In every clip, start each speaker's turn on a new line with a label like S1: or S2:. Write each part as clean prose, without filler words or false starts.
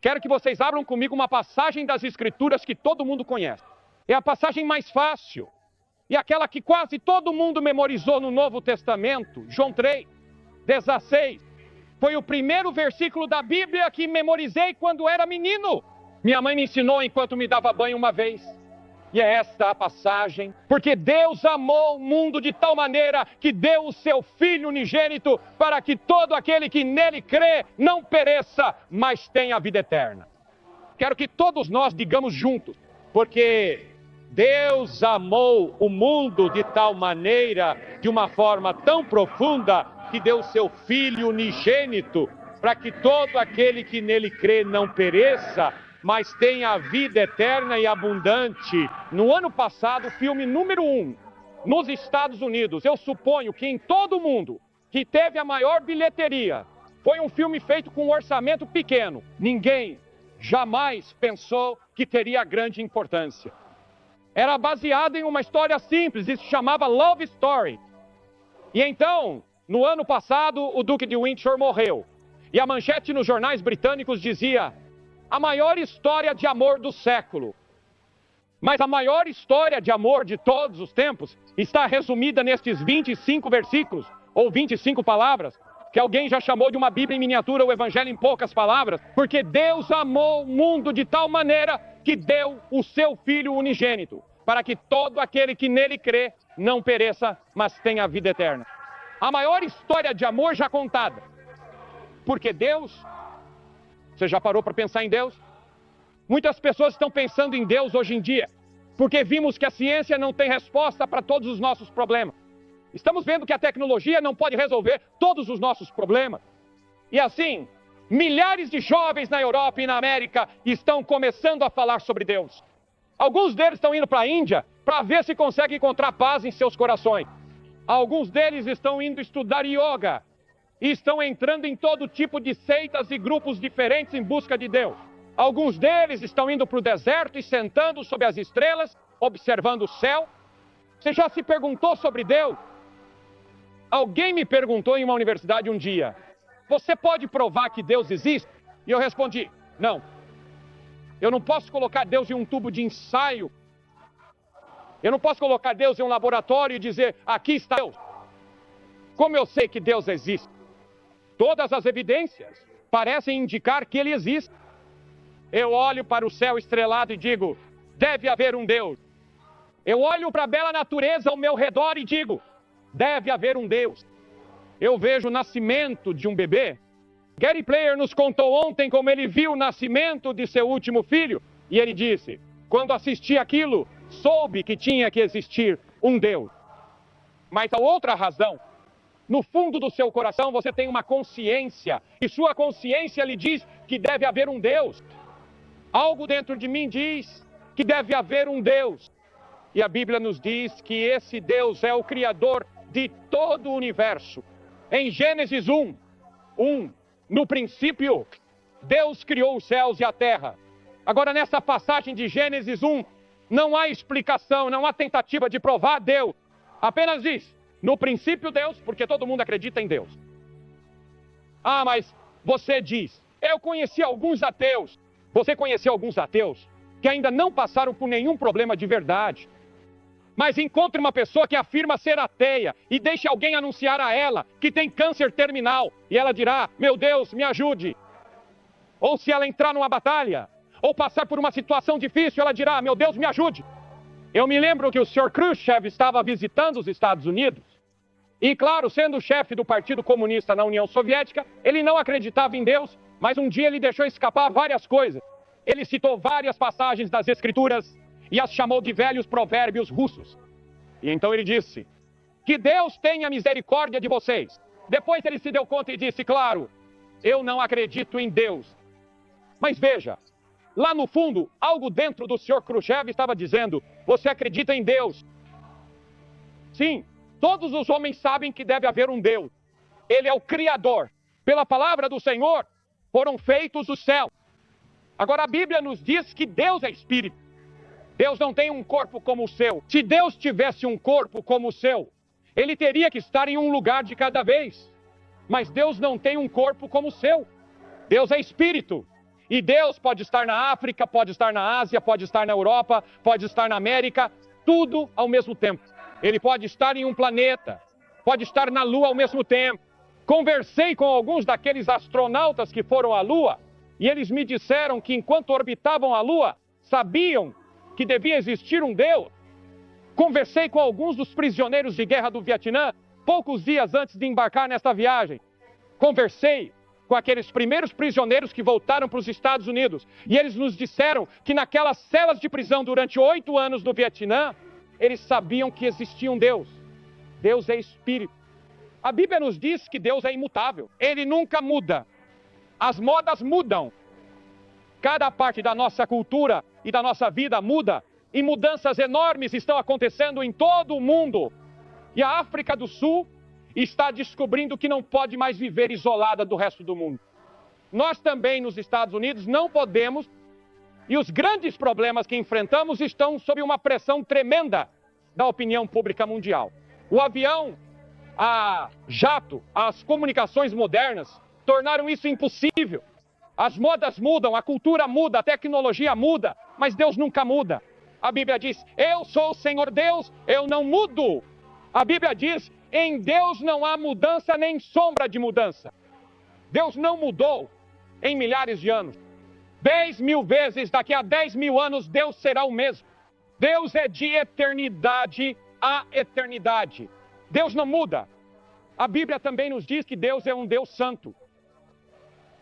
S1: Quero que vocês abram comigo uma passagem das Escrituras que todo mundo conhece. É a passagem mais fácil. E aquela que quase todo mundo memorizou no Novo Testamento, João 3:16. Foi o primeiro versículo da Bíblia que memorizei quando era menino. Minha mãe me ensinou enquanto me dava banho uma vez. E é esta a passagem. Porque Deus amou o mundo de tal maneira que deu o seu Filho unigênito para que todo aquele que nele crê não pereça, mas tenha a vida eterna. Quero que todos nós digamos juntos. Porque Deus amou o mundo de tal maneira, de uma forma tão profunda, que deu o seu Filho unigênito, para que todo aquele que nele crê não pereça, mas tenha a vida eterna e abundante. No ano passado, o filme número 1, nos Estados Unidos, eu suponho que em todo o mundo, que teve a maior bilheteria, foi um filme feito com um orçamento pequeno. Ninguém jamais pensou que teria grande importância. Era baseado em uma história simples e se chamava Love Story. E então, no ano passado, o Duque de Windsor morreu. E a manchete nos jornais britânicos dizia: a maior história de amor do século. Mas a maior história de amor de todos os tempos está resumida nestes 25 versículos, ou 25 palavras, que alguém já chamou de uma Bíblia em miniatura, o Evangelho em poucas palavras, porque Deus amou o mundo de tal maneira que deu o seu Filho unigênito, para que todo aquele que nele crê não pereça, mas tenha a vida eterna. A maior história de amor já contada. Porque Deus, você já parou para pensar em Deus? Muitas pessoas estão pensando em Deus hoje em dia, porque vimos que a ciência não tem resposta para todos os nossos problemas. Estamos vendo que a tecnologia não pode resolver todos os nossos problemas. E assim, milhares de jovens na Europa e na América estão começando a falar sobre Deus. Alguns deles estão indo para a Índia para ver se conseguem encontrar paz em seus corações. Alguns deles estão indo estudar yoga e estão entrando em todo tipo de seitas e grupos diferentes em busca de Deus. Alguns deles estão indo para o deserto e sentando sob as estrelas, observando o céu. Você já se perguntou sobre Deus? Alguém me perguntou em uma universidade um dia: você pode provar que Deus existe? E eu respondi: não. Eu não posso colocar Deus em um tubo de ensaio. Eu não posso colocar Deus em um laboratório e dizer: aqui está Deus. Como eu sei que Deus existe? Todas as evidências parecem indicar que Ele existe. Eu olho para o céu estrelado e digo: deve haver um Deus. Eu olho para a bela natureza ao meu redor e digo: deve haver um Deus. Eu vejo o nascimento de um bebê. Gary Player nos contou ontem como ele viu o nascimento de seu último filho. E ele disse: quando assisti aquilo, soube que tinha que existir um Deus. Mas a outra razão, no fundo do seu coração você tem uma consciência. E sua consciência lhe diz que deve haver um Deus. Algo dentro de mim diz que deve haver um Deus. E a Bíblia nos diz que esse Deus é o Criador de todo o universo. Em Gênesis 1, no princípio, Deus criou os céus e a terra. Agora, nessa passagem de Gênesis 1, não há explicação, não há tentativa de provar Deus. Apenas diz: no princípio Deus, porque todo mundo acredita em Deus. Ah, mas você diz: eu conheci alguns ateus. Você conheceu alguns ateus que ainda não passaram por nenhum problema de verdade. Mas encontre uma pessoa que afirma ser ateia e deixe alguém anunciar a ela que tem câncer terminal. E ela dirá: meu Deus, me ajude. Ou se ela entrar numa batalha, ou passar por uma situação difícil, ela dirá: meu Deus, me ajude. Eu me lembro que o Sr. Khrushchev estava visitando os Estados Unidos. E claro, sendo o chefe do Partido Comunista na União Soviética, ele não acreditava em Deus, mas um dia ele deixou escapar várias coisas. Ele citou várias passagens das Escrituras e as chamou de velhos provérbios russos. E então ele disse: que Deus tenha misericórdia de vocês. Depois ele se deu conta e disse: claro, eu não acredito em Deus. Mas veja, lá no fundo, algo dentro do Sr. Khrushchev estava dizendo: você acredita em Deus? Sim, todos os homens sabem que deve haver um Deus. Ele é o Criador. Pela palavra do Senhor foram feitos os céus. Agora a Bíblia nos diz que Deus é Espírito. Deus não tem um corpo como o seu. Se Deus tivesse um corpo como o seu, Ele teria que estar em um lugar de cada vez. Mas Deus não tem um corpo como o seu. Deus é Espírito. E Deus pode estar na África, pode estar na Ásia, pode estar na Europa, pode estar na América, tudo ao mesmo tempo. Ele pode estar em um planeta, pode estar na Lua ao mesmo tempo. Conversei com alguns daqueles astronautas que foram à Lua e eles me disseram que enquanto orbitavam a Lua, sabiam que devia existir um Deus. Conversei com alguns dos prisioneiros de guerra do Vietnã, poucos dias antes de embarcar nesta viagem. Conversei com aqueles primeiros prisioneiros que voltaram para os Estados Unidos. E eles nos disseram que naquelas celas de prisão durante 8 anos no Vietnã, eles sabiam que existia um Deus. Deus é espírito. A Bíblia nos diz que Deus é imutável. Ele nunca muda. As modas mudam. Cada parte da nossa cultura e da nossa vida muda. E mudanças enormes estão acontecendo em todo o mundo. E a África do Sul está descobrindo que não pode mais viver isolada do resto do mundo. Nós também, nos Estados Unidos, não podemos, e os grandes problemas que enfrentamos estão sob uma pressão tremenda da opinião pública mundial. O avião, a jato, as comunicações modernas tornaram isso impossível. As modas mudam, a cultura muda, a tecnologia muda, mas Deus nunca muda. A Bíblia diz, eu sou o Senhor Deus, eu não mudo. A Bíblia diz, em Deus não há mudança nem sombra de mudança. Deus não mudou em milhares de anos. 10.000 vezes, daqui a 10.000 anos, Deus será o mesmo. Deus é de eternidade a eternidade. Deus não muda. A Bíblia também nos diz que Deus é um Deus santo.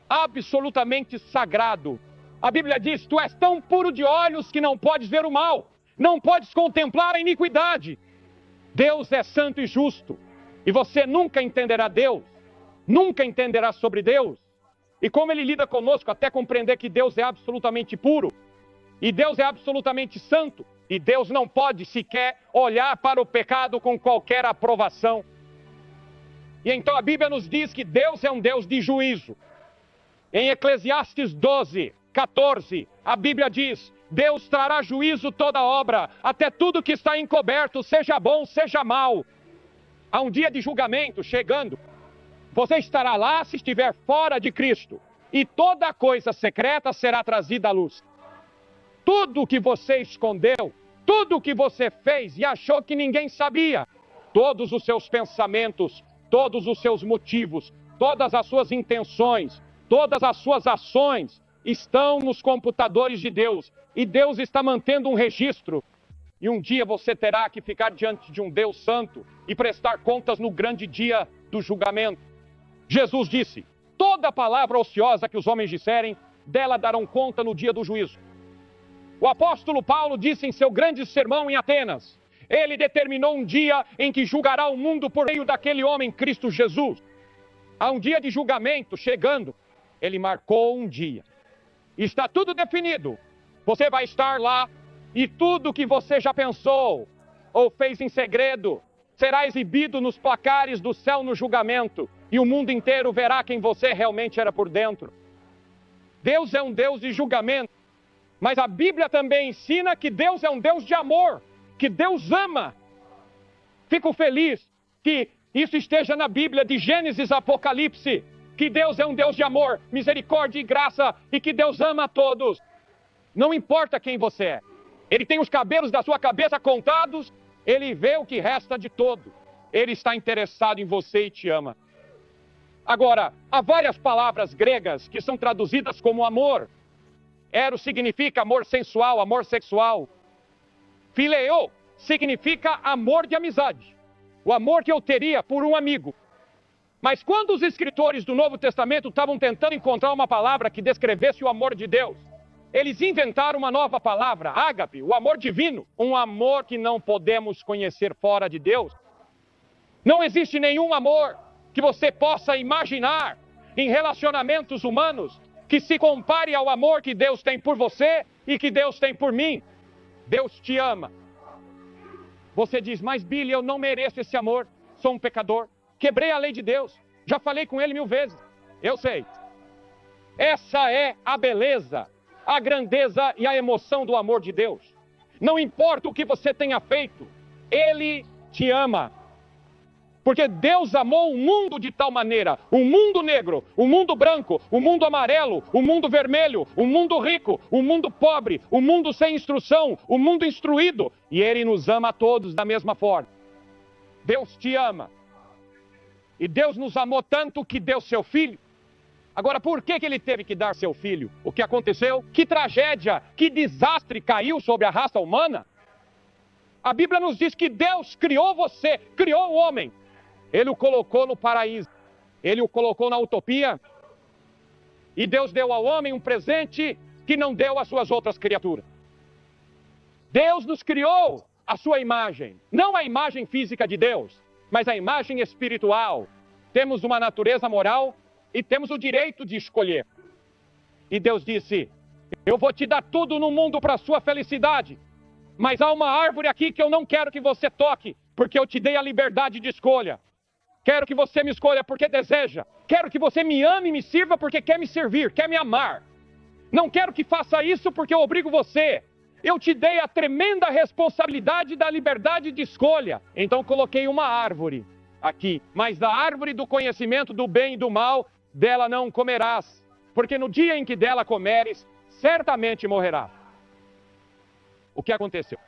S1: Absolutamente sagrado. A Bíblia diz, tu és tão puro de olhos que não podes ver o mal. Não podes contemplar a iniquidade. Deus é santo e justo, e você nunca entenderá Deus, nunca entenderá sobre Deus, e como Ele lida conosco até compreender que Deus é absolutamente puro, e Deus é absolutamente santo, e Deus não pode sequer olhar para o pecado com qualquer aprovação. E então a Bíblia nos diz que Deus é um Deus de juízo. Em Eclesiastes 12:14, a Bíblia diz, Deus trará juízo toda obra, até tudo que está encoberto, seja bom, seja mal. Há um dia de julgamento chegando. Você estará lá se estiver fora de Cristo. E toda coisa secreta será trazida à luz. Tudo que você escondeu, tudo que você fez e achou que ninguém sabia, todos os seus pensamentos, todos os seus motivos, todas as suas intenções, todas as suas ações, estão nos computadores de Deus. E Deus está mantendo um registro. E um dia você terá que ficar diante de um Deus santo e prestar contas no grande dia do julgamento. Jesus disse, toda palavra ociosa que os homens disserem, dela darão conta no dia do juízo. O apóstolo Paulo disse em seu grande sermão em Atenas, ele determinou um dia em que julgará o mundo por meio daquele homem, Cristo Jesus. Há um dia de julgamento chegando. Ele marcou um dia. Está tudo definido. Você vai estar lá e tudo que você já pensou ou fez em segredo será exibido nos placares do céu no julgamento e o mundo inteiro verá quem você realmente era por dentro. Deus é um Deus de julgamento, mas a Bíblia também ensina que Deus é um Deus de amor, que Deus ama. Fico feliz que isso esteja na Bíblia de Gênesis a Apocalipse, que Deus é um Deus de amor, misericórdia e graça e que Deus ama a todos. Não importa quem você é. Ele tem os cabelos da sua cabeça contados, ele vê o que resta de todo. Ele está interessado em você e te ama. Agora, há várias palavras gregas que são traduzidas como amor. Eros significa amor sensual, amor sexual. Phileo significa amor de amizade. O amor que eu teria por um amigo. Mas quando os escritores do Novo Testamento estavam tentando encontrar uma palavra que descrevesse o amor de Deus, eles inventaram uma nova palavra, ágape, o amor divino, um amor que não podemos conhecer fora de Deus. Não existe nenhum amor que você possa imaginar em relacionamentos humanos que se compare ao amor que Deus tem por você e que Deus tem por mim. Deus te ama. Você diz, mas Billy, eu não mereço esse amor, sou um pecador, quebrei a lei de Deus, já falei com ele 1000 vezes. Eu sei. Essa é a beleza, a grandeza e a emoção do amor de Deus. Não importa o que você tenha feito, Ele te ama. Porque Deus amou o mundo de tal maneira, o mundo negro, o mundo branco, o mundo amarelo, o mundo vermelho, o mundo rico, o mundo pobre, o mundo sem instrução, o mundo instruído. E Ele nos ama a todos da mesma forma. Deus te ama. E Deus nos amou tanto que deu seu Filho. Agora, por que Ele teve que dar seu Filho? O que aconteceu? Que tragédia, que desastre caiu sobre a raça humana? A Bíblia nos diz que Deus criou você, criou o homem. Ele o colocou no paraíso. Ele o colocou na utopia. E Deus deu ao homem um presente que não deu às suas outras criaturas. Deus nos criou a sua imagem. Não a imagem física de Deus, mas a imagem espiritual. Temos uma natureza moral e temos o direito de escolher. E Deus disse: eu vou te dar tudo no mundo para a sua felicidade. Mas há uma árvore aqui que eu não quero que você toque, porque eu te dei a liberdade de escolha. Quero que você me escolha porque deseja. Quero que você me ame e me sirva porque quer me servir, quer me amar. Não quero que faça isso porque eu obrigo você. Eu te dei a tremenda responsabilidade da liberdade de escolha. Então coloquei uma árvore aqui. Mas da árvore do conhecimento do bem e do mal, dela não comerás. Porque no dia em que dela comeres, certamente morrerás. O que aconteceu?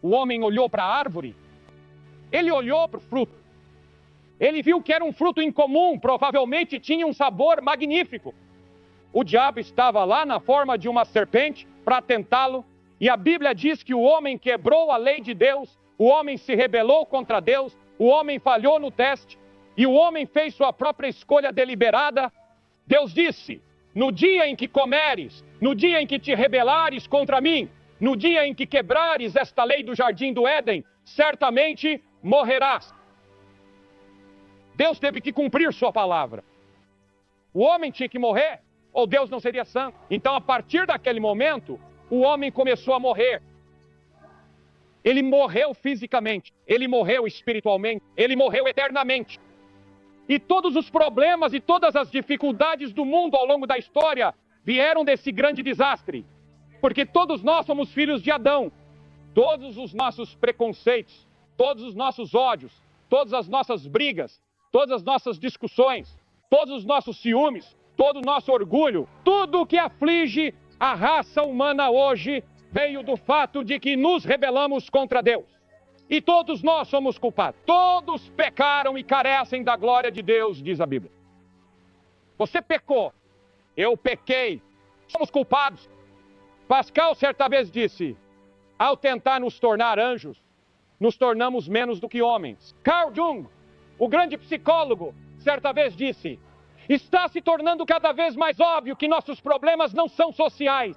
S1: O homem olhou para a árvore. Ele olhou para o fruto. Ele viu que era um fruto incomum, provavelmente tinha um sabor magnífico. O diabo estava lá na forma de uma serpente para tentá-lo. E a Bíblia diz que o homem quebrou a lei de Deus, o homem se rebelou contra Deus, o homem falhou no teste e o homem fez sua própria escolha deliberada. Deus disse: no dia em que comeres, no dia em que te rebelares contra mim, no dia em que quebrares esta lei do jardim do Éden, certamente morrerás. Deus teve que cumprir sua palavra. O homem tinha que morrer, ou Deus não seria santo. Então, a partir daquele momento, o homem começou a morrer. Ele morreu fisicamente, ele morreu espiritualmente, ele morreu eternamente. E todos os problemas e todas as dificuldades do mundo ao longo da história vieram desse grande desastre. Porque todos nós somos filhos de Adão. Todos os nossos preconceitos, todos os nossos ódios, todas as nossas brigas, todas as nossas discussões, todos os nossos ciúmes, todo o nosso orgulho, tudo o que aflige a raça humana hoje veio do fato de que nos rebelamos contra Deus. E todos nós somos culpados. Todos pecaram e carecem da glória de Deus, diz a Bíblia. Você pecou, eu pequei, somos culpados. Pascal certa vez disse: ao tentar nos tornar anjos, nos tornamos menos do que homens. Carl Jung, o grande psicólogo, certa vez disse: está se tornando cada vez mais óbvio que nossos problemas não são sociais.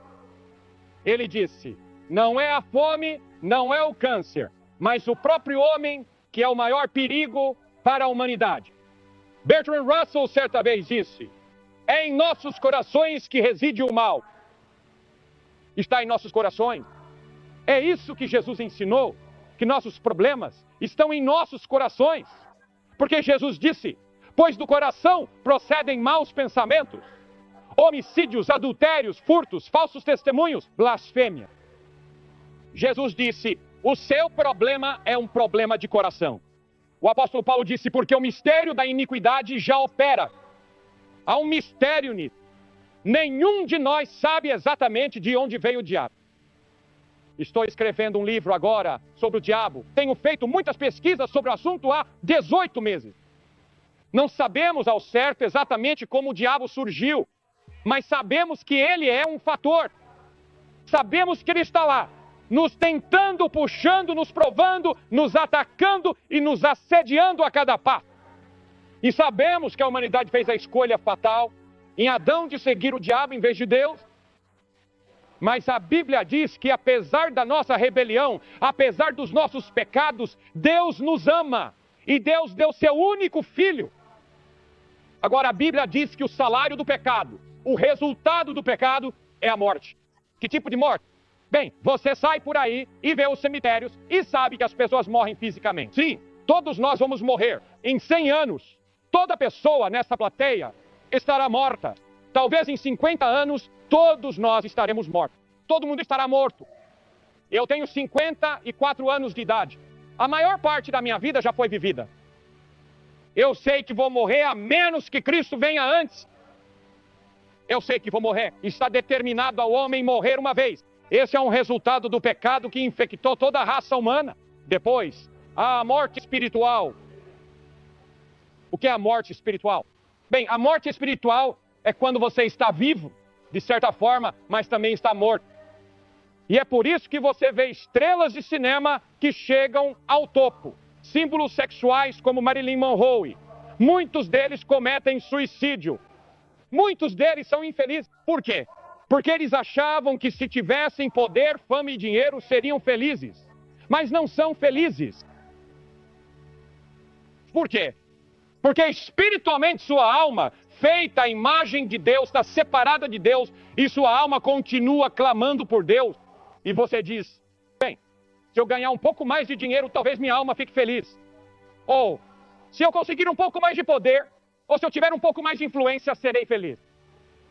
S1: Ele disse: não é a fome, não é o câncer, mas o próprio homem que é o maior perigo para a humanidade. Bertrand Russell certa vez disse: é em nossos corações que reside o mal. Está em nossos corações. É isso que Jesus ensinou, que nossos problemas estão em nossos corações. Porque Jesus disse: pois do coração procedem maus pensamentos, homicídios, adultérios, furtos, falsos testemunhos, blasfêmia. Jesus disse: o seu problema é um problema de coração. O apóstolo Paulo disse: porque o mistério da iniquidade já opera. Há um mistério nisso. Nenhum de nós sabe exatamente de onde veio o diabo. Estou escrevendo um livro agora sobre o diabo. Tenho feito muitas pesquisas sobre o assunto há 18 meses. Não sabemos ao certo exatamente como o diabo surgiu, mas sabemos que ele é um fator. Sabemos que ele está lá, nos tentando, puxando, nos provando, nos atacando e nos assediando a cada passo. E sabemos que a humanidade fez a escolha fatal em Adão de seguir o diabo em vez de Deus. Mas a Bíblia diz que apesar da nossa rebelião, apesar dos nossos pecados, Deus nos ama. E Deus deu seu único filho. Agora a Bíblia diz que o salário do pecado, o resultado do pecado é a morte. Que tipo de morte? Bem, você sai por aí e vê os cemitérios e sabe que as pessoas morrem fisicamente. Sim, todos nós vamos morrer. Em 100 anos, toda pessoa nessa plateia estará morta. Talvez em 50 anos, todos nós estaremos mortos. Todo mundo estará morto. Eu tenho 54 anos de idade. A maior parte da minha vida já foi vivida. Eu sei que vou morrer a menos que Cristo venha antes. Eu sei que vou morrer. Está determinado ao homem morrer uma vez. Esse é um resultado do pecado que infectou toda a raça humana. Depois, a morte espiritual. O que é a morte espiritual? Bem, a morte espiritual é quando você está vivo, de certa forma, mas também está morto. E é por isso que você vê estrelas de cinema que chegam ao topo. Símbolos sexuais como Marilyn Monroe. Muitos deles cometem suicídio. Muitos deles são infelizes. Por quê? Porque eles achavam que se tivessem poder, fama e dinheiro seriam felizes. Mas não são felizes. Por quê? Porque espiritualmente sua alma, feita à imagem de Deus, está separada de Deus, e sua alma continua clamando por Deus. E você diz, bem, se eu ganhar um pouco mais de dinheiro, talvez minha alma fique feliz. Ou, se eu conseguir um pouco mais de poder, ou se eu tiver um pouco mais de influência, serei feliz.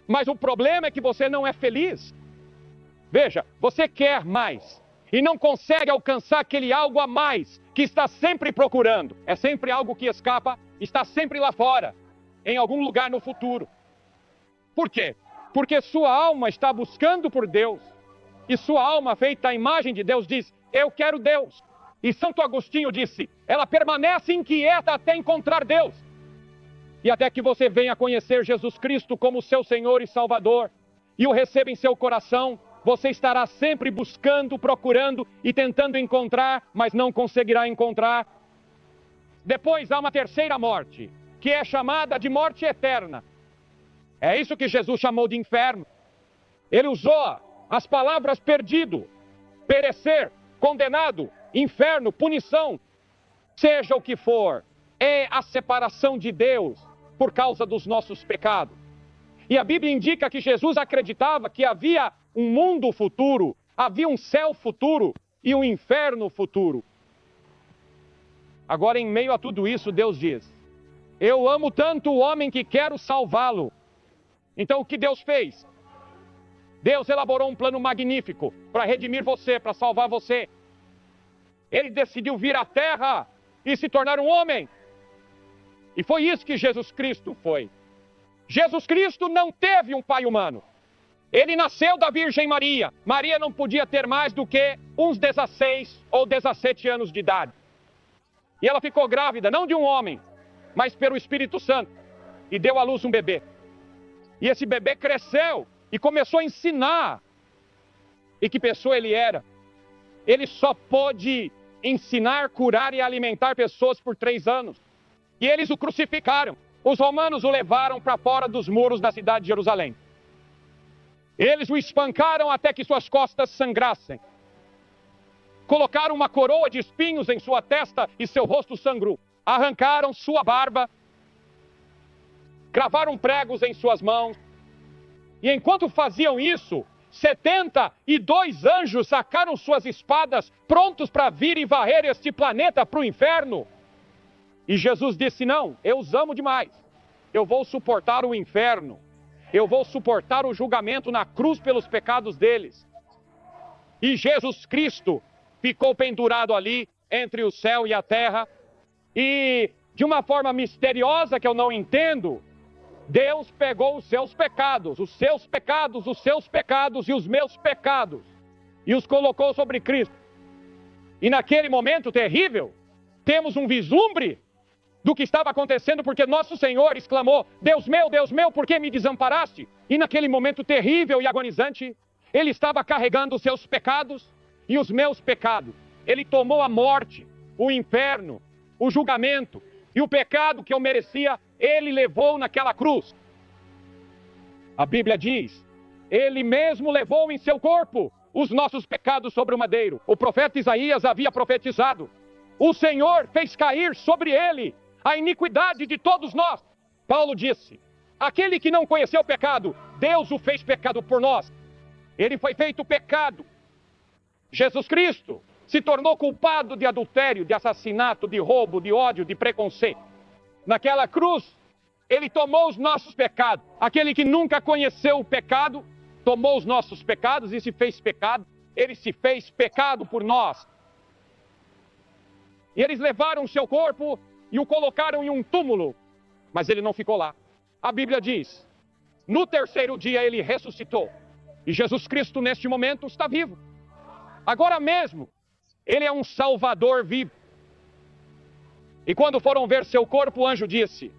S1: Mas o problema é que você não é feliz. Veja, você quer mais e não consegue alcançar aquele algo a mais que está sempre procurando. É sempre algo que escapa, está sempre lá fora, em algum lugar no futuro. Por quê? Porque sua alma está buscando por Deus. E sua alma, feita à imagem de Deus, diz, eu quero Deus. E Santo Agostinho disse, ela permanece inquieta até encontrar Deus. E até que você venha conhecer Jesus Cristo como seu Senhor e Salvador, e o receba em seu coração, você estará sempre buscando, procurando e tentando encontrar, mas não conseguirá encontrar. Depois há uma terceira morte, que é chamada de morte eterna. É isso que Jesus chamou de inferno. Ele usou as palavras perdido, perecer, condenado, inferno, punição. Seja o que for, é a separação de Deus por causa dos nossos pecados. E a Bíblia indica que Jesus acreditava que havia um mundo futuro, havia um céu futuro e um inferno futuro. Agora, em meio a tudo isso, Deus diz, eu amo tanto o homem que quero salvá-lo. Então, o que Deus fez? Deus elaborou um plano magnífico para redimir você, para salvar você. Ele decidiu vir à terra e se tornar um homem. E foi isso que Jesus Cristo foi. Jesus Cristo não teve um pai humano. Ele nasceu da Virgem Maria. Maria não podia ter mais do que uns 16 ou 17 anos de idade. E ela ficou grávida, não de um homem, mas pelo Espírito Santo. E deu à luz um bebê. E esse bebê cresceu e começou a ensinar. E que pessoa ele era? Ele só pôde ensinar, curar e alimentar pessoas por 3 anos. E eles o crucificaram. Os romanos o levaram para fora dos muros da cidade de Jerusalém. Eles o espancaram até que suas costas sangrassem. Colocaram uma coroa de espinhos em sua testa e seu rosto sangrou. Arrancaram sua barba. Cravaram pregos em suas mãos. E enquanto faziam isso, 72 anjos sacaram suas espadas, prontos para vir e varrer este planeta para o inferno. E Jesus disse, não, eu os amo demais. Eu vou suportar o inferno. Eu vou suportar o julgamento na cruz pelos pecados deles. E Jesus Cristo ficou pendurado ali, entre o céu e a terra. E, de uma forma misteriosa que eu não entendo, Deus pegou os seus pecados, os seus pecados, os seus pecados e os meus pecados, e os colocou sobre Cristo. E naquele momento terrível, temos um vislumbre do que estava acontecendo, porque nosso Senhor exclamou, Deus meu, por que me desamparaste? E naquele momento terrível e agonizante, Ele estava carregando os seus pecados e os meus pecados. Ele tomou a morte, o inferno, o julgamento e o pecado que eu merecia, Ele levou naquela cruz. A Bíblia diz, Ele mesmo levou em seu corpo os nossos pecados sobre o madeiro. O profeta Isaías havia profetizado. O Senhor fez cair sobre Ele a iniquidade de todos nós. Paulo disse, aquele que não conheceu o pecado, Deus o fez pecado por nós. Ele foi feito pecado. Jesus Cristo se tornou culpado de adultério, de assassinato, de roubo, de ódio, de preconceito. Naquela cruz, Ele tomou os nossos pecados. Aquele que nunca conheceu o pecado, tomou os nossos pecados e se fez pecado. Ele se fez pecado por nós. E eles levaram o seu corpo e o colocaram em um túmulo. Mas ele não ficou lá. A Bíblia diz, no terceiro dia ele ressuscitou. E Jesus Cristo neste momento está vivo. Agora mesmo, ele é um Salvador vivo. E quando foram ver seu corpo, o anjo disse,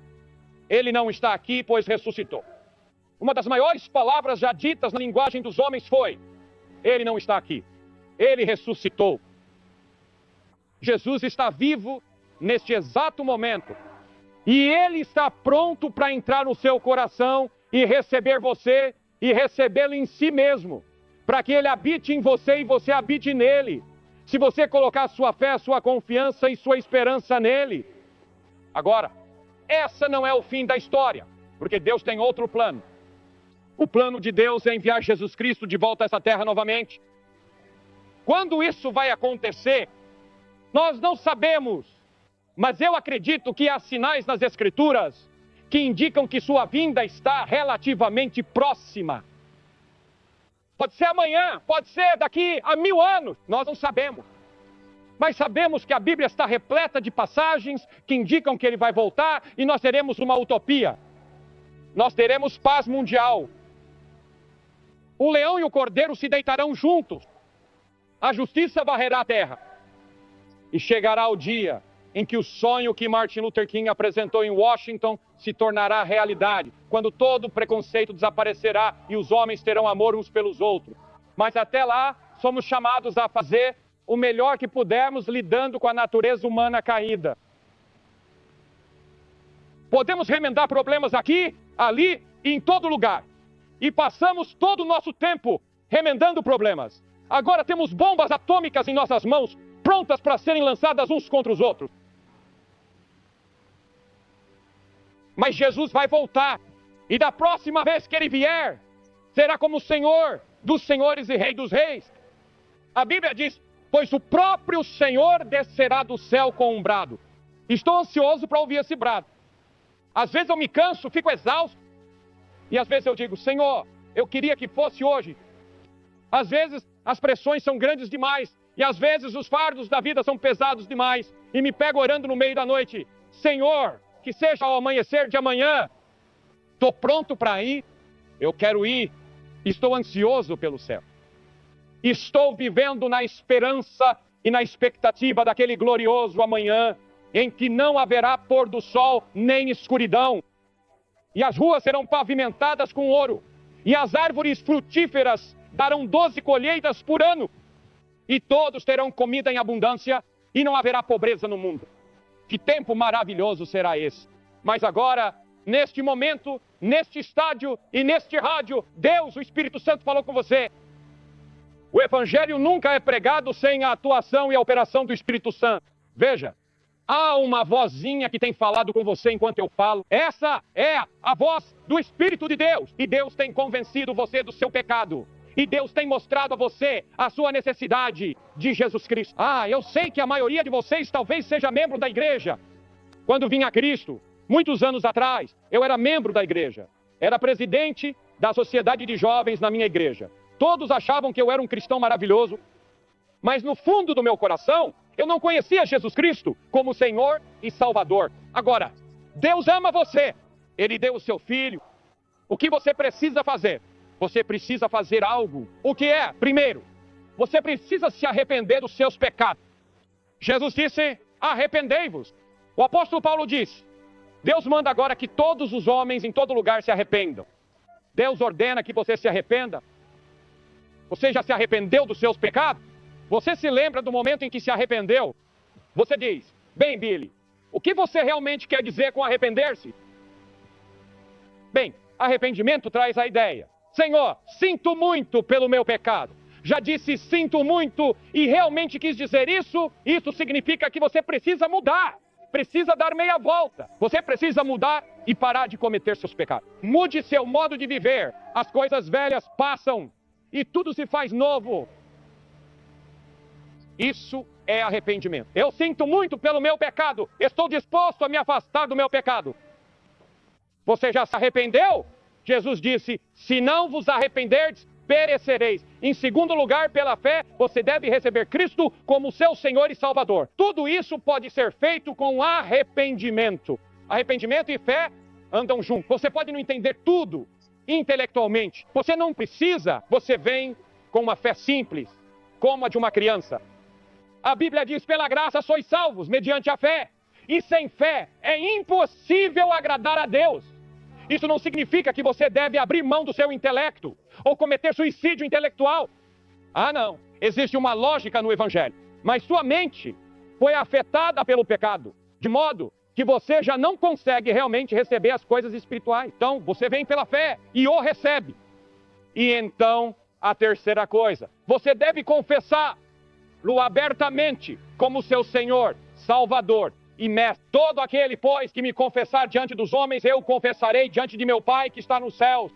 S1: ele não está aqui, pois ressuscitou. Uma das maiores palavras já ditas na linguagem dos homens foi, ele não está aqui, ele ressuscitou. Jesus está vivo neste exato momento. E ele está pronto para entrar no seu coração e receber você e recebê-lo em si mesmo. Para que ele habite em você e você habite nele. Se você colocar sua fé, sua confiança e sua esperança nele. Agora, essa não é o fim da história, porque Deus tem outro plano. O plano de Deus é enviar Jesus Cristo de volta a essa terra novamente. Quando isso vai acontecer, nós não sabemos, mas eu acredito que há sinais nas Escrituras que indicam que sua vinda está relativamente próxima. Pode ser amanhã, pode ser daqui a 1000 anos, nós não sabemos. Mas sabemos que a Bíblia está repleta de passagens que indicam que ele vai voltar e nós teremos uma utopia. Nós teremos paz mundial. O leão e o cordeiro se deitarão juntos. A justiça varrerá a terra. E chegará o dia em que o sonho que Martin Luther King apresentou em Washington se tornará realidade, quando todo o preconceito desaparecerá e os homens terão amor uns pelos outros. Mas até lá, somos chamados a fazer o melhor que pudermos lidando com a natureza humana caída. Podemos remendar problemas aqui, ali e em todo lugar. E passamos todo o nosso tempo remendando problemas. Agora temos bombas atômicas em nossas mãos, prontas para serem lançadas uns contra os outros. Mas Jesus vai voltar. E da próxima vez que ele vier, será como o Senhor dos senhores e Rei dos reis. A Bíblia diz, pois o próprio Senhor descerá do céu com um brado. Estou ansioso para ouvir esse brado. Às vezes eu me canso, fico exausto. E às vezes eu digo, Senhor, eu queria que fosse hoje. Às vezes as pressões são grandes demais. E às vezes os fardos da vida são pesados demais. E me pego orando no meio da noite. Senhor, que seja ao amanhecer de amanhã. Estou pronto para ir. Eu quero ir. Estou ansioso pelo céu. Estou vivendo na esperança e na expectativa daquele glorioso amanhã, em que não haverá pôr do sol nem escuridão. E as ruas serão pavimentadas com ouro. E as árvores frutíferas darão 12 colheitas por ano. E todos terão comida em abundância e não haverá pobreza no mundo. Que tempo maravilhoso será esse. Mas agora, neste momento, neste estádio e neste rádio, Deus, o Espírito Santo falou com você. O Evangelho nunca é pregado sem a atuação e a operação do Espírito Santo. Veja, há uma vozinha que tem falado com você enquanto eu falo. Essa é a voz do Espírito de Deus. E Deus tem convencido você do seu pecado. E Deus tem mostrado a você a sua necessidade de Jesus Cristo. Eu sei que a maioria de vocês talvez seja membro da igreja. Quando vim a Cristo, muitos anos atrás, eu era membro da igreja. Era presidente da sociedade de jovens na minha igreja. Todos achavam que eu era um cristão maravilhoso. Mas no fundo do meu coração, eu não conhecia Jesus Cristo como Senhor e Salvador. Agora, Deus ama você. Ele deu o seu Filho. O que você precisa fazer? Você precisa fazer algo. O que é? Primeiro, você precisa se arrepender dos seus pecados. Jesus disse, arrependei-vos. O apóstolo Paulo disse, Deus manda agora que todos os homens em todo lugar se arrependam. Deus ordena que você se arrependa. Você já se arrependeu dos seus pecados? Você se lembra do momento em que se arrependeu? Você diz, bem, Billy, o que você realmente quer dizer com arrepender-se? Bem, arrependimento traz a ideia. Senhor, sinto muito pelo meu pecado. Já disse sinto muito e realmente quis dizer isso. Isso significa que você precisa mudar. Precisa dar meia volta. Você precisa mudar e parar de cometer seus pecados. Mude seu modo de viver. As coisas velhas passam e tudo se faz novo. Isso é arrependimento. Eu sinto muito pelo meu pecado. Estou disposto a me afastar do meu pecado. Você já se arrependeu? Jesus disse, se não vos arrependerdes, perecereis. Em segundo lugar, pela fé, você deve receber Cristo como seu Senhor e Salvador. Tudo isso pode ser feito com arrependimento. Arrependimento e fé andam juntos. Você pode não entender tudo intelectualmente. Você não precisa, você vem com uma fé simples, como a de uma criança. A Bíblia diz, pela graça sois salvos, mediante a fé. E sem fé é impossível agradar a Deus. Isso não significa que você deve abrir mão do seu intelecto ou cometer suicídio intelectual. Ah, não. Existe uma lógica no Evangelho. Mas sua mente foi afetada pelo pecado, de modo que você já não consegue realmente receber as coisas espirituais. Então, você vem pela fé e o recebe. E então, a terceira coisa, você deve confessá-lo abertamente como seu Senhor, Salvador e Mestre. Todo aquele, pois, que me confessar diante dos homens, eu confessarei diante de meu Pai que está nos céus.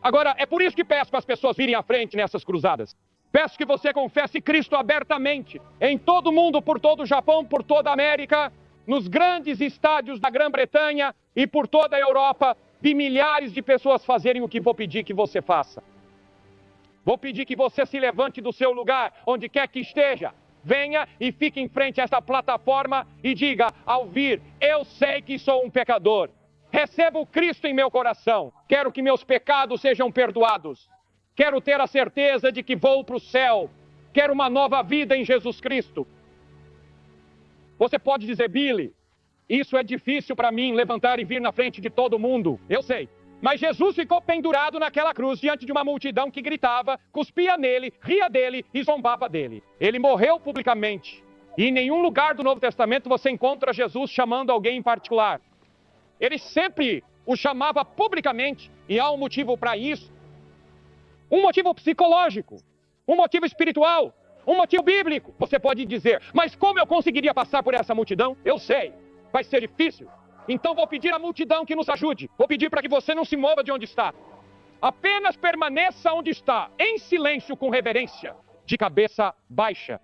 S1: Agora, é por isso que peço para as pessoas virem à frente nessas cruzadas. Peço que você confesse Cristo abertamente, em todo o mundo, por todo o Japão, por toda a América, nos grandes estádios da Grã-Bretanha e por toda a Europa, vi milhares de pessoas fazerem o que vou pedir que você faça. Vou pedir que você se levante do seu lugar, onde quer que esteja. Venha e fique em frente a esta plataforma e diga, ao vir, eu sei que sou um pecador. Recebo o Cristo em meu coração. Quero que meus pecados sejam perdoados. Quero ter a certeza de que vou para o céu. Quero uma nova vida em Jesus Cristo. Você pode dizer, Billy, isso é difícil para mim, levantar e vir na frente de todo mundo. Eu sei. Mas Jesus ficou pendurado naquela cruz diante de uma multidão que gritava, cuspia nele, ria dele e zombava dele. Ele morreu publicamente. E em nenhum lugar do Novo Testamento você encontra Jesus chamando alguém em particular. Ele sempre o chamava publicamente, e há um motivo para isso. Um motivo psicológico, um motivo espiritual, um motivo bíblico. Você pode dizer, mas como eu conseguiria passar por essa multidão? Eu sei, vai ser difícil. Então vou pedir à multidão que nos ajude. Vou pedir para que você não se mova de onde está. Apenas permaneça onde está, em silêncio, com reverência, de cabeça baixa.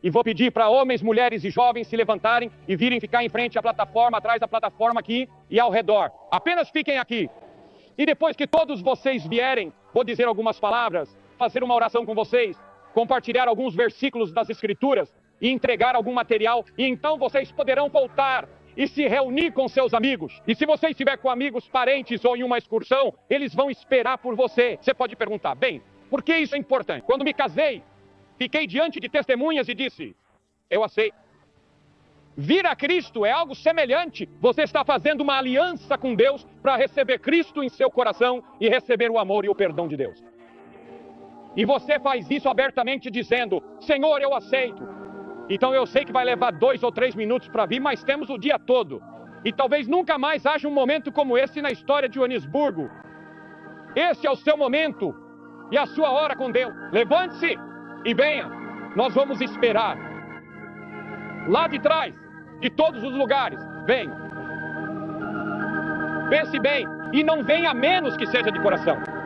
S1: E vou pedir para homens, mulheres e jovens se levantarem e virem ficar em frente à plataforma, atrás da plataforma aqui e ao redor. Apenas fiquem aqui. E depois que todos vocês vierem, vou dizer algumas palavras, fazer uma oração com vocês, compartilhar alguns versículos das Escrituras e entregar algum material. E então vocês poderão voltar e se reunir com seus amigos. E se você estiver com amigos, parentes ou em uma excursão, eles vão esperar por você. Você pode perguntar, bem, por que isso é importante? Quando me casei, fiquei diante de testemunhas e disse, eu aceito. Vir a Cristo é algo semelhante. Você está fazendo uma aliança com Deus para receber Cristo em seu coração e receber o amor e o perdão de Deus. E você faz isso abertamente dizendo, Senhor, eu aceito. Então eu sei que vai levar 2 ou 3 minutos para vir, mas temos o dia todo. E talvez nunca mais haja um momento como esse na história de Joanesburgo. Esse é o seu momento e a sua hora com Deus. Levante-se e venha. Nós vamos esperar. Lá de trás, de todos os lugares, venha. Pense bem e não venha a menos que seja de coração.